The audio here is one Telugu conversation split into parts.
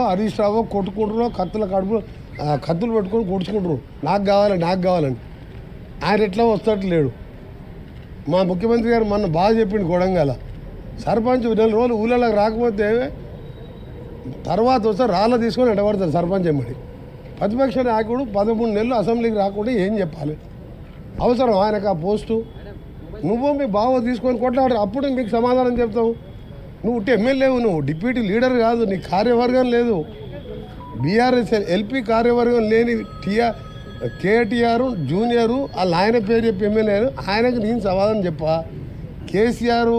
హరీష్ రావు కొట్టుకుంటారు, కత్తులు పెట్టుకొని కొట్టుకుంటారు, నాకు కావాలని. ఆయన ఎట్లా వస్తట్లేడు. మా ముఖ్యమంత్రి గారు మొన్న బాగా చెప్పిండు కొడంగల్ సర్పంచ్ 4 రోజులు ఊళ్ళలోకి రాకపోతే తర్వాత వస్తే రాళ్ళ తీసుకొని ఎడబడతారు సర్పంచ్ ఎమ్మడి. ప్రతిపక్ష నాయకుడు 13 నెలలు అసెంబ్లీకి రాకుండా ఏం చెప్పాలి? అవసరం ఆయనకు ఆ పోస్టు? నువ్వు మీ బావ తీసుకొని కొట్లాడు, అప్పుడు మీకు సమాధానం చెప్తావు. నువ్వు ఎమ్మెల్యేవు, నువ్వు డిప్యూటీ లీడర్ కాదు, నీ కార్యవర్గం లేదు. బీఆర్ఎస్ ఎల్పీ కార్యవర్గం లేని కేటీఆర్ జూనియరు వాళ్ళ ఆయన పేరు చెప్పి ఎమ్మెల్యేను, ఆయనకు నేను సమాధానం చెప్పా. కేసీఆర్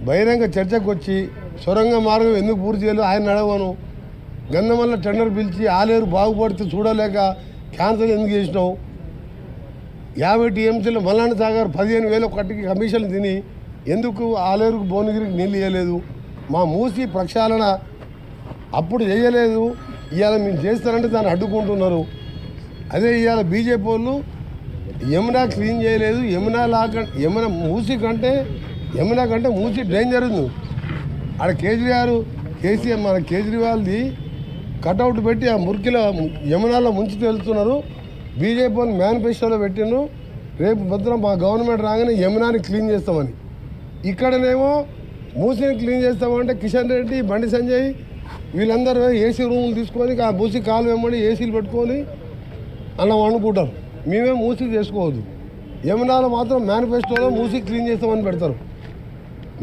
బహిరంగ చర్చకు వచ్చి సొరంగ మార్గం ఎందుకు పూర్తి చేయలేదు ఆయన అడగను. గంధమల్ల టెండర్ పిలిచి ఆలేరు బాగుపడితే చూడలేక క్యాన్సల్ ఎందుకు చేసినావు? 50 టీఎంసీలో మల్లాండ సాగర్ 15,000 కట్టికి కమిషన్లు తిని ఎందుకు ఆలేరుకు భువనగిరికి నీళ్ళు ఇవ్వలేదు? మా మూసి ప్రక్షాళన అప్పుడు చేయలేదు, ఇవాళ మేము చేస్తారంటే దాన్ని అడ్డుకుంటున్నారు. అదే ఇవాళ బీజేపీ వాళ్ళు యమునా క్లీన్ చేయలేదు, యమునా మూసి కంటే మూసి డేంజర్ ఉంది. ఆడ కేసీఆర్ మన కేజ్రీవాల్ది కటౌట్ పెట్టి ఆ మురికిలో యమునాలో ముంచి తెలుస్తున్నారు. బీజేపీ వాళ్ళు మేనిఫెస్టోలో పెట్టిండ్రు, రేపు భద్రం మా గవర్నమెంట్ రాగానే యమునాని క్లీన్ చేస్తామని. ఇక్కడనేమో మూసిని క్లీన్ చేస్తామంటే కిషన్ రెడ్డి, బండి సంజయ్ వీళ్ళందరూ ఏసీ రూములు తీసుకొని ఆ మూసి కాలు వెంబడి ఏసీలు పెట్టుకొని అలా వండుకుంటారు. మేమేం మూసి చేసుకోవద్దు. యమునాలో మాత్రం మేనిఫెస్టోలో మూసి క్లీన్ చేస్తామని పెడతారు.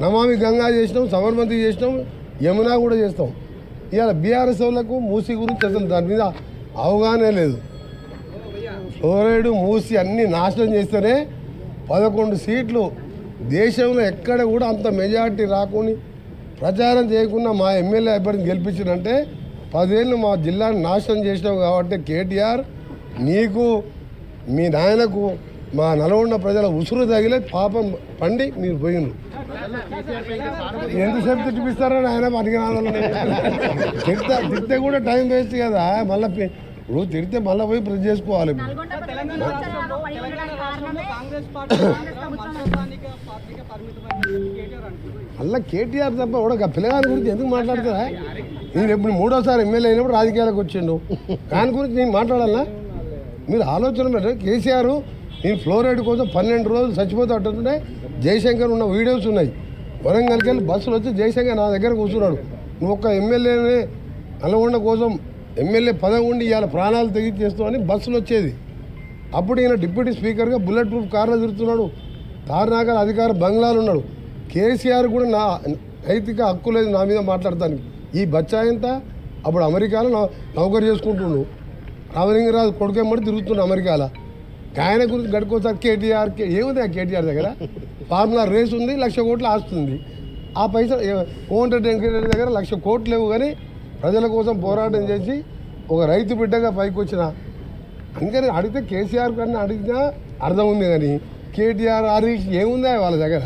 నమామి గంగా చేసినాం, సబర్మతి చేసినాం, యమునా కూడా చేస్తాం. ఇవాళ బీఆర్ఎస్ వాళ్ళకు మూసి గురించి అసలు దాని మీద అవగాహన లేదు. ఫ్లోరైడ్ మూసి అన్నీ నాశనం చేస్తేనే 11 సీట్లు దేశంలో ఎక్కడ కూడా అంత మెజార్టీ రాకుని ప్రచారం చేయకుండా మా ఎమ్మెల్యే అభ్యర్థిని గెలిపించారంటే 10 ఏళ్ళు మా జిల్లాని నాశనం చేసినావు. కాబట్టి కేటీఆర్ నీకు మీ నాయనకు మా నల్గొండ ప్రజల ఉసురు తగిలే పాపం పండి మీరు పోయినరు. ఎంతసేపు తిట్టిపిస్తారని ఆయన పనికిరాను. తిడితే కూడా టైం వేస్ట్ కదా. మళ్ళీ ఇప్పుడు తిడితే మళ్ళీ పోయి ప్రెస్ చేసుకోవాలి. మళ్ళీ కేటీఆర్ తప్ప కూడా పిల్లగాని గురించి ఎందుకు మాట్లాడతారా? నేను ఎప్పుడు 3వ ఎమ్మెల్యే అయినప్పుడు రాజకీయాలకు వచ్చిండు, దాని గురించి నేను మాట్లాడాలా? మీరు ఆలోచన పెట్టండి. కేసీఆర్ నేను ఫ్లోరైడ్ కోసం 12 రోజులు చచ్చిపోతూ అంటుంటే జయశంకర్ ఉన్న వీడియోస్ ఉన్నాయి. వరంగల్కి వెళ్ళి బస్సులు వచ్చి జయశంకర్ నా దగ్గర కూర్చున్నాడు. నువ్వు ఒక్క ఎమ్మెల్యేనే నల్గొండ కోసం ఎమ్మెల్యే పదవి ఉండి ఇవాళ ప్రాణాలు తెగించేస్తామని బస్సులు వచ్చేది. అప్పుడు ఈయన డిప్యూటీ స్పీకర్గా బుల్లెట్ ప్రూఫ్ కార్లో తిరుగుతున్నాడు. తారనాకర్ అధికార బంగ్లాలు ఉన్నాడు. కేసీఆర్ కూడా నా నైతిక హక్కు లేదు నా మీద మాట్లాడతానికి. ఈ బచ్చాయంత అప్పుడు అమెరికాలో నౌకరు చేసుకుంటుండు. రామలింగరాజు కొడుకెమ్మడి తిరుగుతుండు అమెరికాలో. ఆయన గురించి గడుకోసారి కేటీఆర్ ఏముంది? ఆ కేటీఆర్ దగ్గర ఫార్ములా రేస్ ఉంది, 1,00,000 కోట్లు ఆస్తుంది. ఆ పైసలు కోమటిరెడ్డి వెంకటరెడ్డి దగ్గర 1,00,000 కోట్లు లేవు. కానీ ప్రజల కోసం పోరాటం చేసి ఒక రైతు బిడ్డగా పైకి వచ్చిన అందుకని అడిగితే కేసీఆర్ కన్నా అడిగినా అర్థం ఉంది. కానీ కేటీఆర్ హరీష్ ఏముందా వాళ్ళ దగ్గర?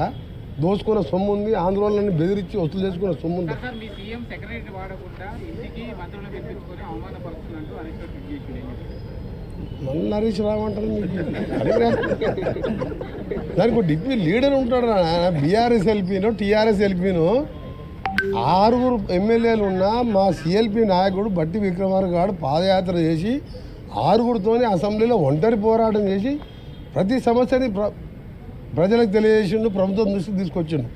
దోసుకున్న సొమ్ము ఉంది, ఆందోళనని బెదిరించి వసూలు చేసుకున్న సొమ్ము ఉంది. మళ్ళీ హరీష్ రావంటారు మీకు దానికి డిప్యూటీ లీడర్ ఉంటాడు. బీఆర్ఎస్ ఎల్పీను టీఆర్ఎస్ ఎల్పీను 6 ఎమ్మెల్యేలు ఉన్న మా సిఎల్పి నాయకుడు బట్టి విక్రమార్క గారు పాదయాత్ర చేసి 6తోనే అసెంబ్లీలో ఒంటరి పోరాటం చేసి ప్రతి సమస్యని ప్రజలకు తెలియజేసిండు, ప్రభుత్వం దృష్టికి తీసుకొచ్చిండు.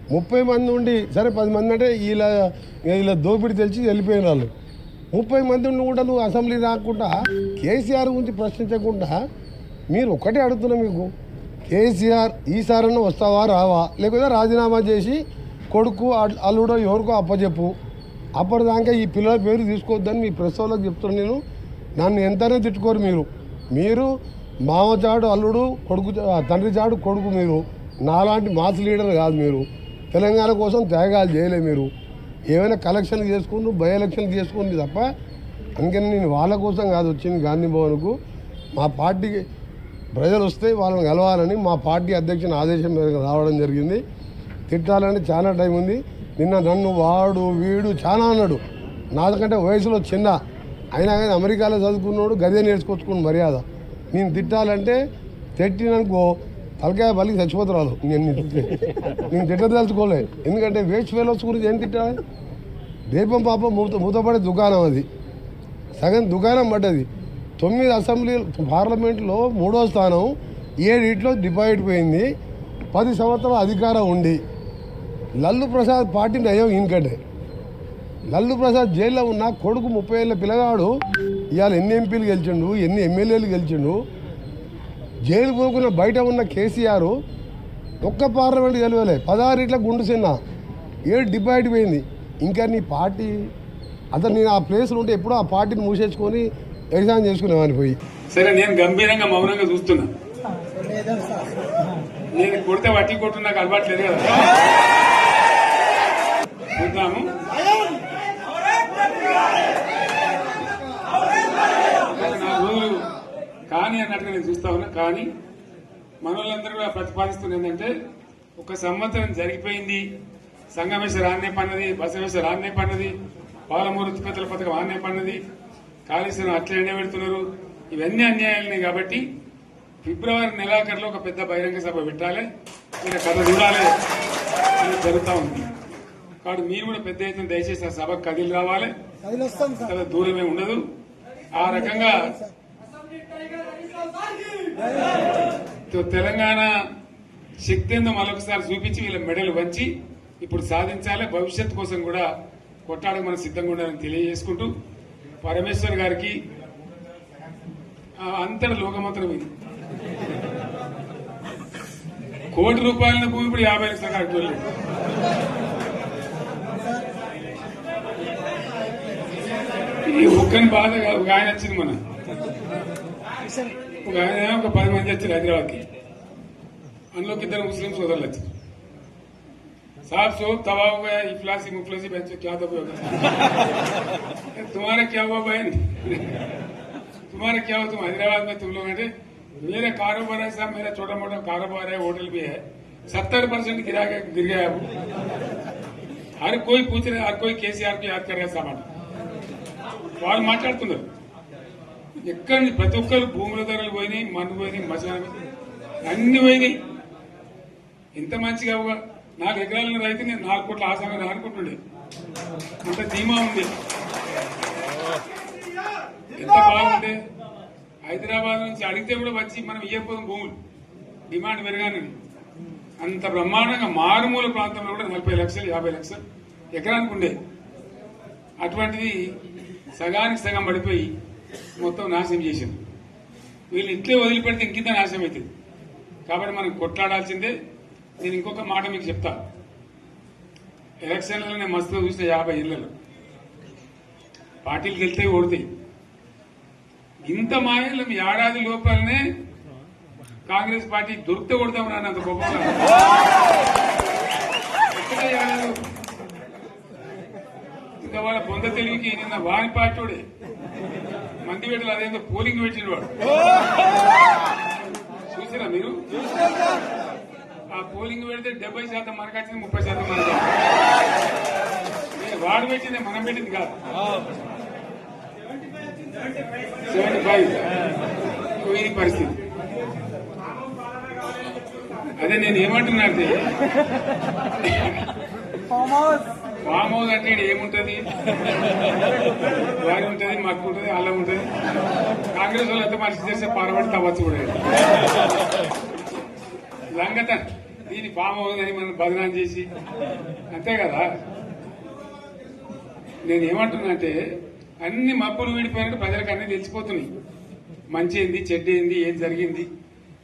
30 మంది ఉండి సరే 10 మంది అంటే ఇలా దోపిడీ తెలిసి వెళ్ళిపోయిన వాళ్ళు 30 మంది ఉండి కూడా నువ్వు అసెంబ్లీ రాకుండా కేసీఆర్ గురించి ప్రశ్నించకుండా మీరు ఒక్కటే అడుగుతున్నా. మీకు కేసీఆర్ ఈసారన్నా వస్తావా రావా, లేకపోతే రాజీనామా చేసి కొడుకు అల్లుడో ఎవరికో అప్పచెప్పు. అప్పటిదాకా ఈ పిల్లల పేరు తీసుకోవద్దని మీ ప్రెస్ వాళ్ళకి చెప్తున్నాను. నేను నన్ను ఎంతనే తిట్టుకోరు. మీరు మామ చాడు అల్లుడు, కొడుకు తండ్రి చాడు కొడుకు. మీరు నాలాంటి మాస్ లీడర్ కాదు. మీరు తెలంగాణ కోసం త్యాగాలు చేయలే. మీరు ఏమైనా కలెక్షన్లు చేసుకుని బై ఎలక్షన్లు చేసుకుంది తప్ప. అందుకని నేను వాళ్ళ కోసం కాదు వచ్చింది గాంధీ భవన్కు. మా పార్టీకి ప్రజలు వస్తే వాళ్ళని కలవాలని మా పార్టీ అధ్యక్షుని ఆదేశం మేరకు రావడం జరిగింది. తిట్టాలంటే చాలా టైం ఉంది. నిన్న నన్ను వాడు వీడు చాలా అన్నాడు. నాకంటే వయసులో చిన్న అయినా కానీ అమెరికాలో చదువుకున్నాడు, గదే నేర్చుకొచ్చుకుని మర్యాద. నేను తిట్టాలంటే తిట్టిననుకో తలకాయ బలికి చచ్చిపోతురాలు. నేను తిట్టదలుచుకోలే. ఎందుకంటే వేస్ట్ ఫెలోస్ గురించి ఏం తిట్టాలి? దీపం పాపం మూతపడే దుకాణం అది, సగం దుకాణం పడ్డది. 9 అసెంబ్లీ పార్లమెంట్లో 3వ స్థానం, 7 డిపాజిట్ పోయింది. 10 సంవత్సరాల అధికారం ఉండి లల్లు ప్రసాద్ పార్టీ నయం ఇంకటే. లల్లు ప్రసాద్ జైల్లో ఉన్న కొడుకు 30 ఏళ్ళ పిల్లగాడు ఇవాళ ఎన్ని ఎంపీలు గెలిచిండు, ఎన్ని ఎమ్మెల్యేలు గెలిచిండు. జైలు పోకుండా బయట ఉన్న కేసీఆర్ ఒక్క పార్లమెంట్ గెలవలే, 16 గుండు చిన్న 7 డిపాజిట్ పోయింది. ఇంకా నీ పార్టీ అతను నేను ఆ ప్లేస్లో ఉంటే ఎప్పుడో ఆ పార్టీని మూసేసుకొని ఎగ్జామ్ చేసుకునేవాడిని పోయి. సరే, నేను గంభీరంగా మౌనంగా చూస్తున్నా. నేను కొడితే వట్టి కొట్టు నాకు అలవాట్లేదు కదా. చూద్దాము. నా రోజులు కానీ అన్నట్టుగా నేను చూస్తా ఉన్నా. కానీ మనోళ్ళందరూ కూడా ప్రతిపాదిస్తున్న ఏంటంటే, 1 సంవత్సరం జరిగిపోయింది, సంగమేశ్వర ఆన్నే పన్నది, బసవేశ్వర ఆన్నే పన్నది, పాలమూరు ఉత్పత్తుల పథకం ఆన్నే పన్నది, కాళేశ్వరం అట్లా ఎండబెడుతున్నారు. ఇవన్నీ అన్యాయాలనే. కాబట్టి ఫిబ్రవరి నెలాఖరులో ఒక పెద్ద బహిరంగ సభ పెట్టాలి, మీరు కథ చూడాలి అని జరుగుతూ ఉంది. కాబట్టి మీరు కూడా పెద్ద ఎత్తున దయచేసి ఆ సభకు కదిలి రావాలి, చాలా దూరమే ఉండదు. ఆ రకంగా తెలంగాణ శక్తి ఏందో మరొకసారి చూపించి వీళ్ళ మెడలు వంచి ఇప్పుడు సాధించాలి. భవిష్యత్తు కోసం కూడా కొట్టాడకు మనం సిద్ధంగా ఉండాలని తెలియజేసుకుంటూ, పరమేశ్వర్ గారికి అంతటి లోకమంత్రం ఇది. ₹1,00,00,000 భూమి ఇప్పుడు 50 లక్షల కట్టుకోలేదు. ఈ ఒక్కని బాధ ఒక ఆయన వచ్చింది, మన ఒక ఆయన ఒక 10 మంది వచ్చారు హైదరాబాద్కి. అందులోకి 2 ముస్లిం సోదరులు వచ్చారు. साहब सोब तबाह हो गया, इफलासी मुफलसी बच्चे क्या दबे हो गए. तुम्हारा क्या हुआ बहन, तुम्हारा क्या हुआ, तुम हैदराबाद में तुम लोग हैं. मेरा कारोबार है साहब, मेरा छोटा मोटा कारोबार है, होटल भी है, 70% गिर गया. हर कोई पूछ रहे, हर कोई केसीआर को याद कर रहे सामान. వాళ్ళు మాట్లాడుతున్నారు. ఎక్కడ ప్రతి ఒక్కరు భూముల ధరలు పోయినాయి, మన్ను పోయినాయి, మసాలా అన్ని పోయినాయి. ఇంత మంచిగా 4 ఎకరాల రైతు నేను 4 కోట్ల ఆసాగా అనుకుంటుండే. అంత ధీమా ఉంది, ఎంత బాగుండే. హైదరాబాద్ నుంచి అడిగితే కూడా వచ్చి మనం ఇవ్వకపోదాం భూములు, డిమాండ్ పెరగానని. అంత బ్రహ్మాండంగా మారుమూల ప్రాంతంలో కూడా 40 లక్షలు 50 లక్షలు ఎకరానికి ఉండే. అటువంటిది సగానికి సగం పడిపోయి మొత్తం నాశనం చేసింది. వీళ్ళు ఇట్లే వదిలిపెడితే ఇంకింత నాశనం అవుతుంది. కాబట్టి మనం కొట్లాడాల్సిందే. నేను ఇంకొక మాట మీకు చెప్తా. ఎలక్షన్లలో నేను మస్తుగా చూసిన 50 ఏళ్లలో పార్టీలు గెలితే ఓడతాయి. ఇంత మాయలు ఏడాది లోపలనే కాంగ్రెస్ పార్టీ దొరికితే కొడతాం రాని అంత గొప్పగా. ఇంకా వాళ్ళ బొంద తెలివికి నిన్న వారి పార్టీ మంది పెట్టలు అదేందో పోలింగ్ పెట్టిన వాడు చూసారా మీరు? ఆ పోలింగ్ పెడితే 70% మనకు వచ్చింది, 30% మనకు. వాడు పెట్టింది, మనం పెట్టింది కాదు. 75 ఇది పరిస్థితి. అదే నేను ఏమంటున్నా అంటే, ఫామ్ హౌస్ అంటే ఏముంటది, వారి ఉంటది, మక్కు ఉంటది, అల్లం ఉంటది. కాంగ్రెస్ వాళ్ళు ఎంత మనిషి చేస్తే పారబడి తవ్వచ్చు కూడా లంగత. దీన్ని ఫామ్ హౌస్ అని మనం బదనాం చేసి అంతే కదా. నేను ఏమంటున్నా అంటే, అన్ని మబ్బులు వీడిపోయినట్టు ప్రజలకు అన్ని తెలిసిపోతున్నాయి. మంచి ఏంది, చెడ్డ ఏంది, ఏం జరిగింది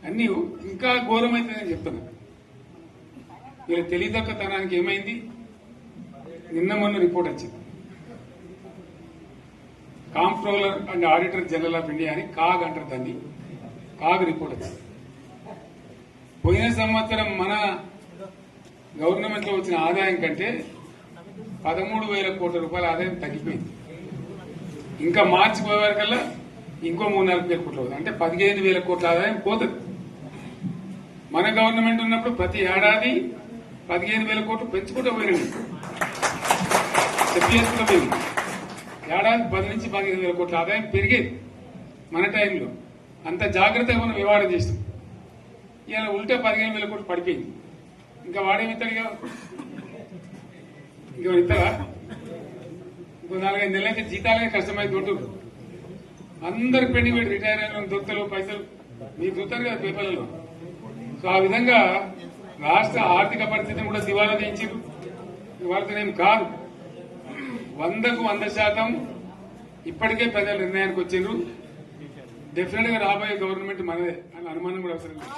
అన్ని ఇంకా ఘోరమైందని చెప్తున్నా. వీళ్ళ తెలివితక్కువతనానికి ఏమైంది? నిన్న మొన్న రిపోర్ట్ వచ్చింది. Comptroller and auditor general of India అని కాగ్ అంటారు దాన్ని. కాగ్ రిపోర్ట్ వచ్చింది. పోయిన సంవత్సరం మన గవర్నమెంట్ లో వచ్చిన ఆదాయం కంటే 13,000 కోట్ల రూపాయల ఆదాయం తగ్గిపోయింది. ఇంకా మార్చి పోయే వరకల్లా ఇంకో 3-4 కోట్ల అవుతుంది. అంటే 15,000 కోట్ల ఆదాయం పోతుంది. మన గవర్నమెంట్ ఉన్నప్పుడు ప్రతి ఏడాది 15,000 కోట్లు పెంచుకుంటూ పోయినాయి, చెప్పేసుకుంటూ పోయింది. ఏడాది 10 నుంచి 15,000 కోట్ల ఆదాయం పెరిగేది మన టైంలో. అంత జాగ్రత్తగా మనం వ్యవహారం చేస్తాం. ఇలా ఉల్టా 15,000 కోట్లు పడిపోయింది. ఇంకా వాడేమిస్తాడుగా, ఇంకా ఇస్తారా? ఇంకో 4-5 నెలలైతే జీతాలే కష్టమైంది ఉంటుండ్రు. అందరు పెండింగ్ పెట్టి రిటైర్ అయిన దొరుకుతలు పైసలు మీకు చూస్తారు కదా పేపర్లలో. సో ఆ విధంగా రాష్ట్ర ఆర్థిక పరిస్థితిని కూడా దివాలా తీయించారు. వాళ్ళతోనేం కాదు, 100కు 100% ఇప్పటికే ప్రజలు నిర్ణయానికి వచ్చిండ్రు. డెఫినెట్ గా రాబోయే గవర్నమెంట్ మనదే అని అనుమానం కూడా అవసరం లేదు.